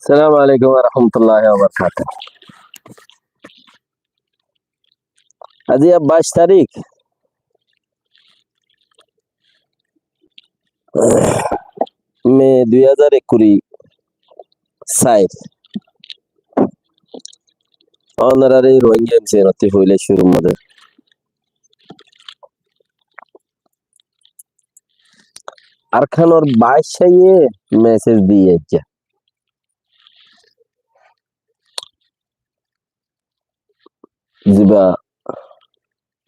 السلام عليكم ورحمة الله وبركاته. আজি 22 তারিখ মে 2020 honorary Rohingya MC নতি হইলে শুরু মধ্যে আরখানোর 22 মেসেজ দিয়ে যা জিবা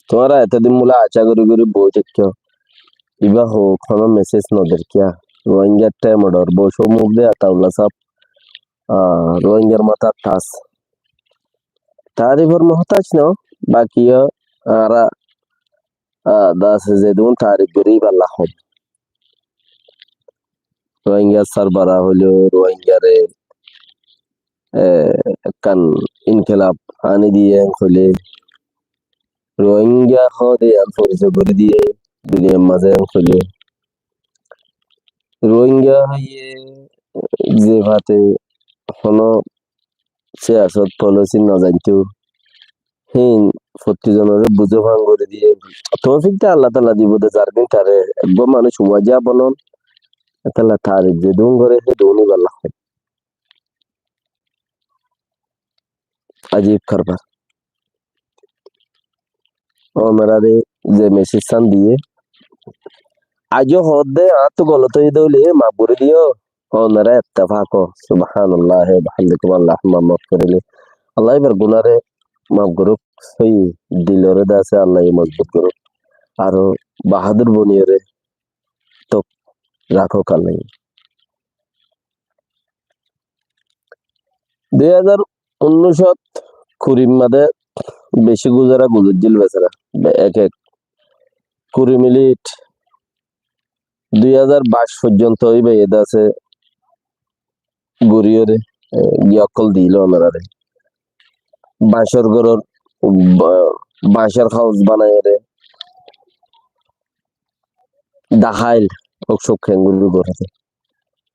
তোরা এতদিন মুলা আশা করি বই দেখো ইবা হো কোনো মেসেজ নদের কিয়া রোহিঙ্গার টাইম অর্ডার বসো মুখ দে আতাউল্লা সাহ রোহিঙ্গার মাথা তাস তারিফর মহতাজ ন বাকি আরা দাস যেদুন তারিফ করি বাল্লাহ রোহিঙ্গা সারবারা হলো রোহিঙ্গারে কান ইনকিলাব আনি দিয়ে হলে রোহিঙ্গা হদে পরিচয় করে দিয়ে দুনিয়ার মাঝে হলে রোহিঙ্গা হইয়ে যে ভাতে কোনো সিয়াসত পলিসি না জানতো হিন প্রতিজনের বুঝে ভাঙ করে দিয়ে তৌফিকটা আল্লাহ তাআলা দিব দে জারবিন তারে একবার মানুষ ওয়াজা বলন তাআলা তারিফ যে দুন করে হে দুনি বাল্লাহ अजीब खबर और मेरा दे जे मैसेज सन दिए आज होद दे तो गलत ही दोले माबूर दियो और मेरा इत्तेफाक हो सुबहानल्लाह है बहमदिकुम अल्लाह माफ कर ले अल्लाह बर गुनारे माफ करो सही दिलरे दासे अल्लाह मजबूत करो और बहादुर बनिए रे तो राखो कल नहीं 2019 কুড়ির মাঝে বেশি গুজারা গুজুর বেচারা এক 20 মিনিট 2022 পর্যন্ত হইবে এদা আছে গড়িয়রে গিয়কল দিল আমারে বাঁশের ঘরের বাঁশের হাউস বানায় রে দাহাইল অকশক খেঙ্গুর করতে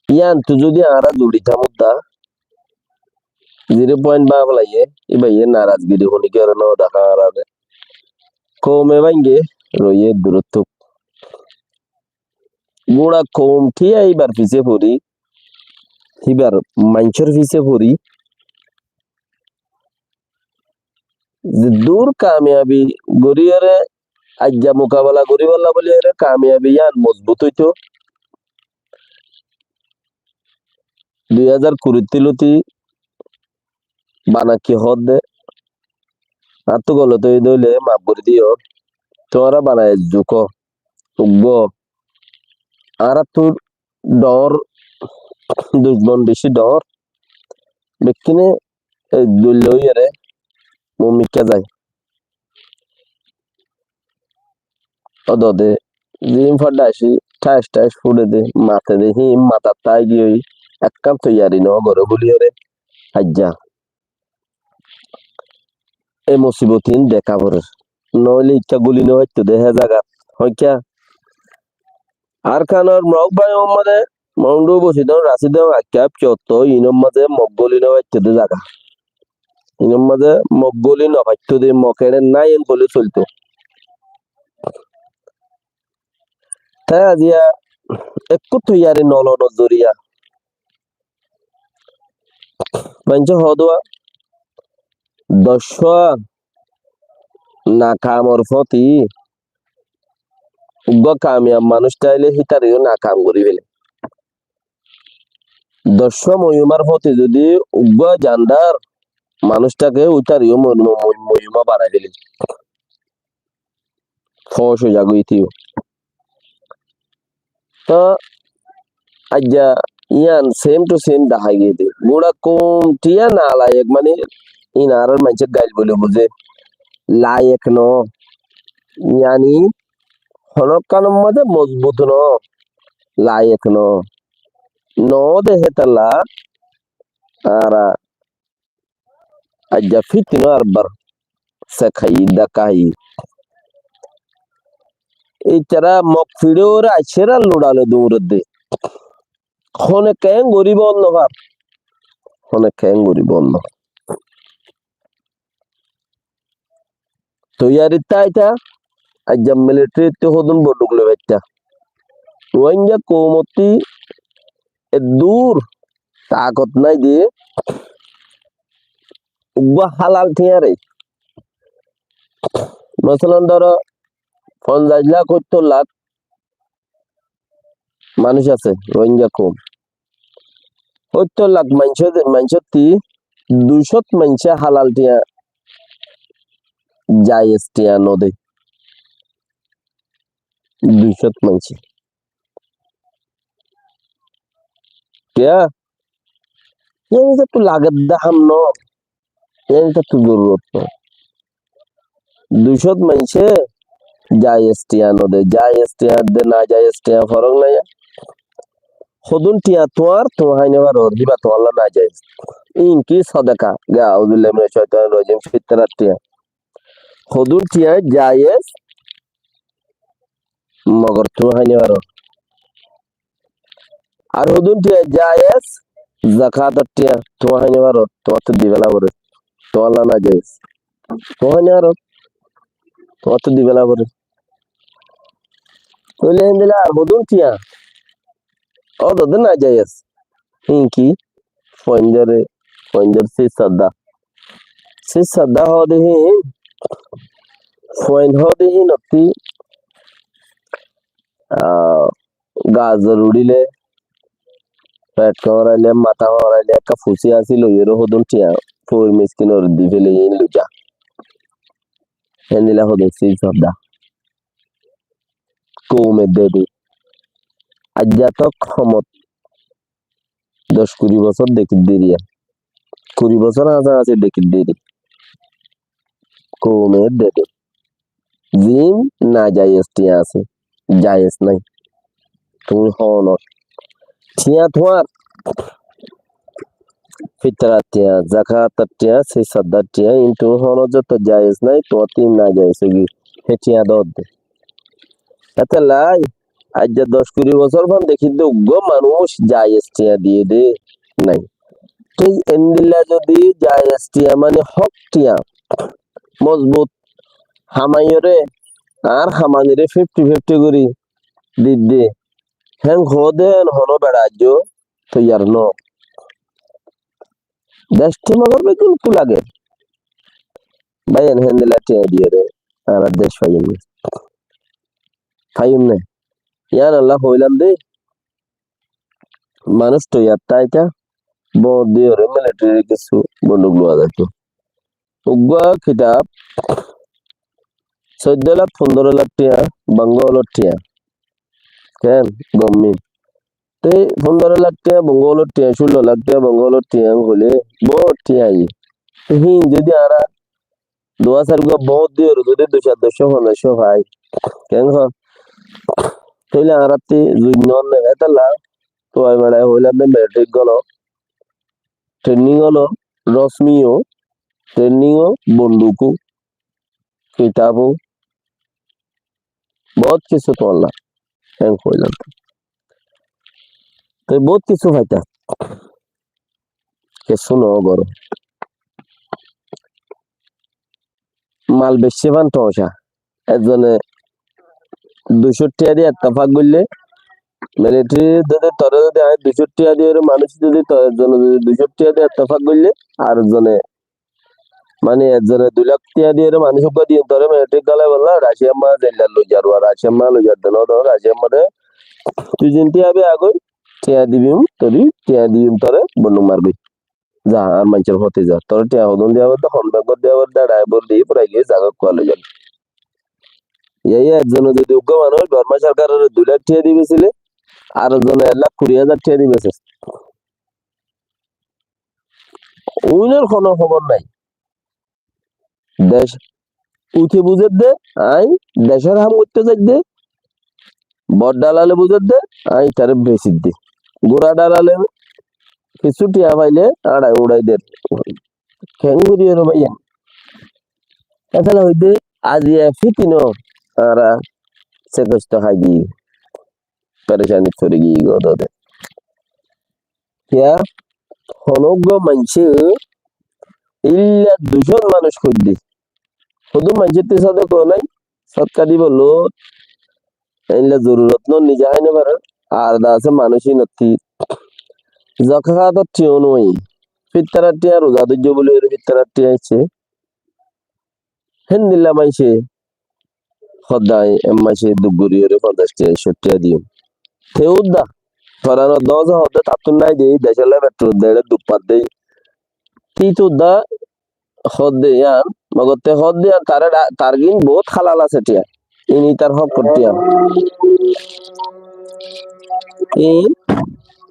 ইয়ান তো যদি আরা জুড়িতাম দা 0.5 লাইয়ে ইবাইয়ে নারাজগিরি হনি কি আর না দেখা আরারে কমে ভাঙ্গে রইয়ে দূরত্ব গোড়া কম ঠিয়া এইবার পিছে পড়ি এবার মাঞ্চর পিছে পড়ি যে দূর কামিয়াবি গরিয়রে আজ্ঞা মোকাবেলা করি বললা বলি এর কামিয়াবি ইয়ান মজবুত হইতো 2020 তিলতি বানাকি হদ দে আর তো গলত হয়ে দইলে মাপ করে দিও তোরা বানায় জুক উগ্গ আর তোর ডর দুর্বন বেশি ডর বেকিনে দইল হইয়ারে মমিকা যায় অদদে জিম ফডা আসি ঠাস ঠাস ফুড়ে দে মাথা দে হিম মাথা তাই গিয়ে এক কাম তৈয়ারি ন গরো বলিয়ারে আজ্জা এই মুসিবতিন দেখা পড়ে নইলে ইচ্ছা গুলি নয় তো দেহে জায়গা হইকা আর খানোর মগ ভাই মোহাম্মদে মাউন্ডু বসি দাও রাশি দাও আক্যাপ চত ইনম মাঝে মগগলি নয় তো জায়গা ইনম মাঝে মগগলি ন হইতো দে মকেরে নাই এন বলে চলতো তাই আজিয়া একটু তৈয়ারি নল নজরিয়া পঞ্চ হদুয়া দশা না কামর ফতি উগ্র কামিয়াব মানুষ চাইলে হিতারিও না কাম করি ফেলে দর্শ মহিমার ফতে যদি উগ্র জানদার মানুষটাকে উতারিও মহিমা বানাই ফেলে ফস জাগুইতিও তো আজ্জা ইয়ান সেম টু সেম দেখাই গিয়ে দে গোড়া কম টিয়া না লায়ক মানে ইনার মানুষের গাইল বলে বুঝে লায়ক ন ইয়ানি হনকানোর মধ্যে মজবুত ন লায়ক ন দেহে তালা আর আজ্জা ফিতিনো আরবার সেখাই দেখাই এই তারা মক ফিড়োর আছেরা লোড়ালে দৌড় দে খনে কেন গরিব অন্য ভাব অনেক খেঙ্গুরি বন্ধ তৈয়ারি তাইটা আজ মিলিটারি তে হদুন বডুগলে বাইটা রোহিঙ্গা কৌমতি দূর তাকত নাই দিয়ে উগ্র হালাল থিয়ারে মসলান ধরো 50 লাখ 70 লাখ মানুষ আছে রোহিঙ্গা কম 70 লাখ মানুষের 200 মানুষে হালাল টিয়া জায়েজ টিয়া নদে 200 মানুষে টিয়া ये तो लागत दा हम नो ये तो जरूरत no 200 মানুষে জায়েজ টিয়া নদে জায়েজ টিয়া দে না জায়েজ টিয়া ফরক নাই খুদুন টিয়া তোয়ার তো হাইনে বার দিবা তো আল্লাহ না জায়েজ ইনকি সাদাকা গা আউযুল্লাহ মিনাশ শাইতানির রাজিম ফিতরাত টিয়া খুদুন টিয়া জায়েজ মগর তো হাইনে বার আর খুদুন টিয়া জায়েজ যাকাত টিয়া তো হাইনে বার তো তো দিবেলা করে তো আল্লাহ না জায়েজ তো হাইনে বার তো তো দিবেলা করে কইলে দিলা খুদুন টিয়া ও তো না জায়েজ ইনকি পয়েন্ডার সে সাদা হ দেহি পয়েন্ট হ দেহি নতি গাজর উড়িলে পেট করাইলে মাথা করাইলে একটা ফুসি আসিল এরো হদুন টিয়া ফোর মিসকিনর দি ফেলে ইন লুচা হেন্দিলা হদুন সে সাদা কৌমে দেদি আজ্ঞাতক ক্ষমত 10-20 বছর দেখি দেরিয়া 20 বছর আজা আছে দেখি দেরি কৌমে দেদি জিম না জায়েজ টিয়া আছে জায়েজ নাই তুমি হন টিয়া তোমার ফিতরাত টিয়া যাকাত টিয়া সেই সাদা টিয়া কিন্তু হন যত জায়েজ নাই তো তিন না জায়েজ কি হে টিয়া দদ এত লাই আজ 10-20 বছর পর দেখি তো উগ্র মানুষ জায়েজ টিয়া দিয়ে দে নাই তুই এন্দিলা যদি জায়েজ টিয়া মানে হক টিয়া মজবুত হামাইরে আর হামানিরে 50-50 করি দিদি হ্যাঁ ঘোদেন হনো বেড়াজ্য তৈয়ার ন দেশটি মগর বেগুন কু লাগে ভাই হেন্দিলা টিয়া দিয়ে রে আর দেশ ফাইম নে ইয়ার আল্লাহ হইলাম দে মানুষ তো ইয়ার তাইটা বহুত দিয়ে রে মিলিটারি কিছু বন্দুক লওয়া যেত উগ্র খিতাব 14 লাখ 15 লাখ টিয়া বাঙ্গলর টিয়া কেন গম্মি তে 15 লাখ টিয়া বাঙ্গলর টিয়া 16 লাখ টিয়া বাঙ্গলর টিয়া হলে বহুত টিয়া হিন যদি আরা 2000 গো বহুত দিয়ে যদি 200 ভাই কেন তাইলে আরাতে জুইনন এতলা তো আই মানে হইলাম ম্যাট্রিক গলো ট্রেনিং হলো রশ্মিও ট্রেনিংও বন্দুকু কিতাবও বহুত কিছু তোলা হ্যাঁ হইলাম তো বহুত কিছু ভাইটা কে শুনো গরো মাল বেশি পান টসা একজনে 200 টাকা দিয়ে ইত্তেফাক করলে মিলিটারি যদি তোরে যদি 200 টাকা দিয়ে মানুষ যদি তোর জন্য 200 টাকা দিয়ে ইত্তেফাক করলে আর জনে মানে একজনে 2 লাখ টাকা দিয়ে মানুষ দিয়ে তোরে মিলিটারি গলায় বললা রাশিয়া মা জেলা লইজার আর রাশিয়া মা লইজার দেন তো রাশিয়া মারে তুই জিনতি আবে আগই টাকা দিবিম তোরি টাকা দিবিম তোরে বন্ধু মারবি যা আর মানুষের হতে যা তোর টাকা হদন দেওয়া তো হন ব্যাগ দেওয়া দাঁড়ায় বললি পুরাই গিয়ে জায়গা কোয়ালে যাবে এই একজনে যদি উগ্র মানুষ বর্মা সরকারের 2 লাখ টাকা দিবেছিলে আর জনে 1,20,000 টাকা দিবেছে উইনের কোনো খবর নাই দেশ উঠে বুঝে দে আই দেশের হাম করতে যাই দে বড় ডালালে বুঝে দে আই তারে বেশি দে গোড়া ডালালে কিছু টিয়া পাইলে আড়াই উড়াই দে খেঙ্গুরি এর ভাইয়া এখানে হইতে আজ ফিতিনো আরা সে কষ্ট খাই দি পরেশানি করে গিয়ে গো দে क्या হনগ্য মানছে ইল্লা 200 মানুষ খুঁজদি শুধু মানুষের তো সাথে কেউ নাই সৎকা দিব লোক ইল্লা জরুরত ন নিজে হয় না পারে আর দা আছে মানুষই নথি যখা তো টিও নই ফিত্তারাটিয়া রোজা দুর্য বলে এর ফিত্তারাটিয়া আছে হেন দিল্লা মাইছে সদায় মাইছে দুগুরি এর 50 টিয়া 60 টিয়া দিও তেউদা ফরানো 10 হদে তাতুন নাই দেই দেশলে পেট্রোল দেড়ে দুপাত দেই তিতুদা হদে ইয়ান মগতে হদে তার তারগিন বহুত হালাল আছে টিয়া ইনি তার হক করতিয়া ই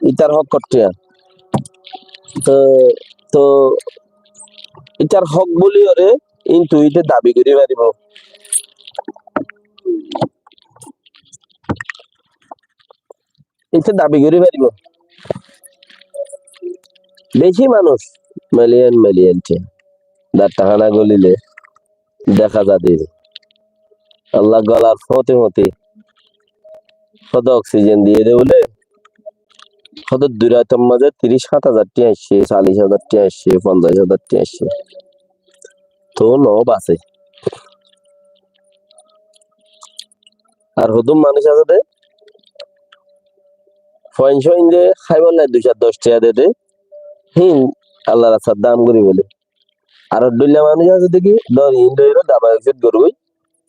ইতার হক করতিয়া তো তো ইতার হক বলি ওরে কিন্তু ইতে দাবি করি পারিব ইতে দাবি করি পারিব বেশি মানুষ মিলিয়ন মিলিয়ন টিয়া দার টাকা না গলিলে দেখা যাবে আল্লাহ গলার হতে হতে কত অক্সিজেন দিয়ে দে বলে কত দূরাতম মাঝে 30-7 হাজার টিয়া আসছে 40,000 টিয়া আসছে 50,000 টিয়া আসছে তো ন বাসে আর হুদুম মানুষ আছে দে পয়সা ইন্দে খাইবার লাই 210 টিয়া দে দে হিন আল্লাহ রাস্তার দাম করি বলে আর ডুল্লা মানুষ আছে দেখি ধর ইন্দে দাবা এক্সিট করবই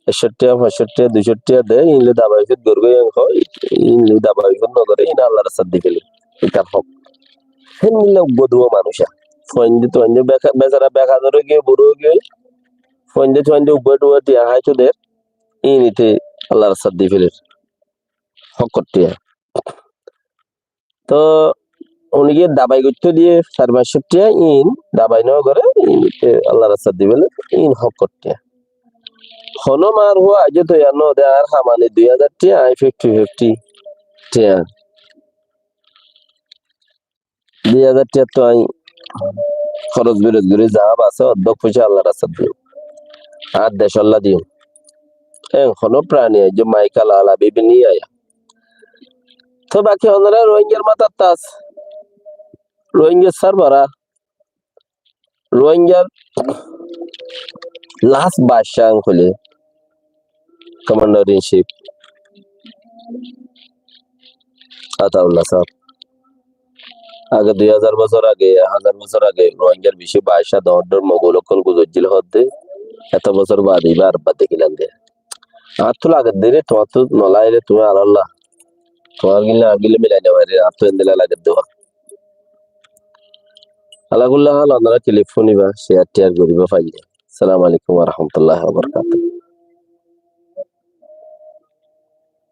61 65 62 দে ইনলে দাবা এক্সিট করবই ইনলে দাবা এক্সিট নগরে ইন আল্লাহ রাস্তার দিকে এটা হক হেন নিলে বদুয়া মানুষা ফইন্দে তো ইন্দে বেচারা বেকা ধরে গিয়ে বুড়ো গিয়ে ফইন্দে উবডুয়া টিয়া হাই তো দের ইনিতে আল্লাহ রাস্তার দিকে হক করতে তো উনি গিয়ে দাবাই করতে দিয়ে 4-5 ইন দাবাই নেওয়া করে ইনিতে আল্লাহ রাস্তার দিবে ইন হক করতে হনো মার হুয়া আজ তো জানো দে আর হামানে 2,000 টিয়া আই 50 টিয়া 2,000 টিয়া তো আই খরচ বিরোধ করে যা আছে অর্ধেক পয়সা আল্লাহ রাস্তার দিও আর দেশ আল্লাহ দিও হনো প্রাণী যে মাইকাল আলা বিবি নিয়ে আয়া তো বাকি ওনারা রোহিঙ্গার মাথার তাস রোহিঙ্গার সার্ভারা রোহিঙ্গার লাস্ট বাদশাহ হলে কমান্ডার ইন চিফ আতাউল্লাহ সাহেব আগে 2000 বছর আগে 1000 বছর আগে রোহিঙ্গার বেশি বাদশাহ দর মোগল অকল গুজরজিল হতে এত বছর বাদ এবার বাদ দেখিলাম দে আর তো লাগে দে রে তোমার তো নলাইলে তুমি আর আল্লাহ তোমার গিলা আগিলে মিলাই নেওয়া রে আর তো এন্দেলা লাগে দেওয়া আলাগুল্লাহ আপনারা টেলিফোন নিবা শেয়ার টেয়ার করিবা পাইলে আসসালামু আলাইকুম ওয়া রাহমাতুল্লাহি ওয়া বারাকাতুহু